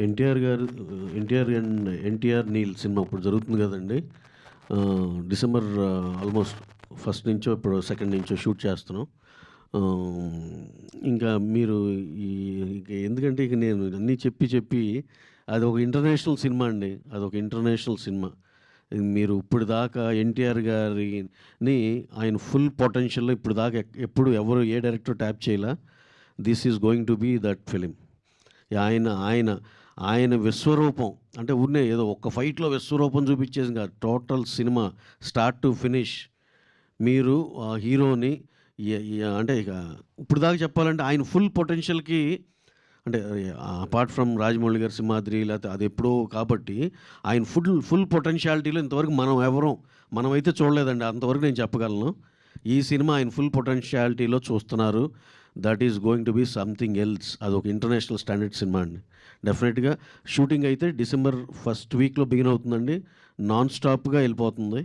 ఎన్టీఆర్ గారు, NTR and NTR Neel cinema ఇప్పుడు జరుగుతుంది కదండి. డిసెంబర్ ఆల్మోస్ట్ ఫస్ట్ నుంచో ఇప్పుడు సెకండ్ నుంచో షూట్ చేస్తున్నాం. ఇంకా మీరు ఇక ఎందుకంటే ఇక నేను అన్నీ చెప్పి అదొక ఇంటర్నేషనల్ సినిమా అండి. అదొక ఇంటర్నేషనల్ సినిమా. మీరు ఇప్పుడు దాకా ఎన్టీఆర్ గారిని ఆయన ఫుల్ పొటెన్షియల్లో ఇప్పుడు దాకా ఎప్పుడు ఎవరు ఏ డైరెక్టర్ ట్యాప్ చేయలా. This is going to be that film. ఆయన ఆయన ఆయన విశ్వరూపం అంటే ఊరినే ఏదో ఒక్క ఫైట్లో విశ్వరూపం చూపించేసి కాదు, total cinema start to finish మీరు ఆ హీరోని అంటే ఇక ఇప్పుడు దాకా చెప్పాలంటే ఆయన ఫుల్ పొటెన్షియల్కి అంటే అపార్ట్ ఫ్రమ్ రాజమౌళి గారి సింహాద్రి లేకపోతే అది ఎప్పుడో కాబట్టి ఆయన ఫుల్ పొటెన్షియాలిటీలో ఇంతవరకు మనమైతే చూడలేదండి. అంతవరకు నేను చెప్పగలను. ఈ సినిమా ఆయన ఫుల్ పొటెన్షియాలిటీలో చూస్తున్నారు. That is going to be something else. అదొక ఇంటర్నేషనల్ స్టాండర్డ్ సినిమా అండి. డెఫినెట్గా షూటింగ్ అయితే డిసెంబర్ ఫస్ట్ వీక్లో బిగిన్ అవుతుందండి. నాన్ స్టాప్గా వెళ్ళిపోతుంది.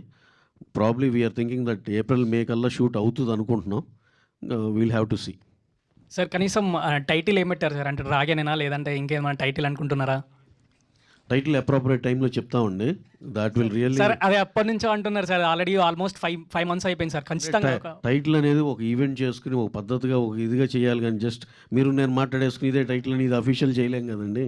Probably we are thinking that April May కల్లా షూట్ అవుతుంది అనుకుంటున్నాం. We'll have to see. Sir కనీసం టైటిల్ ఏమిట్టారు సార్? అంటే రాగేనేనా లేదంటే ఇంకేమైనా టైటిల్ అనుకుంటున్నారా? టైటిల్ అప్రోప్రియేట్ టైంలో చెప్తామండి. దాట్ విల్ రియల్లీ సార్ అదే అప్పటి నుంచో అంటున్నారు sir. Already almost five months అయిపోయింది సార్. ఖచ్చితంగా టైటిల్ అనేది ఒక ఈవెంట్ చేసుకుని ఒక పద్ధతిగా ఒక ఇదిగా చేయాలి కానీ జస్ట్ మీరు నేను మాట్లాడేసుకుని ఇదే టైటిల్ అని ఇది అఫీషియల్ చేయలేం కదండి.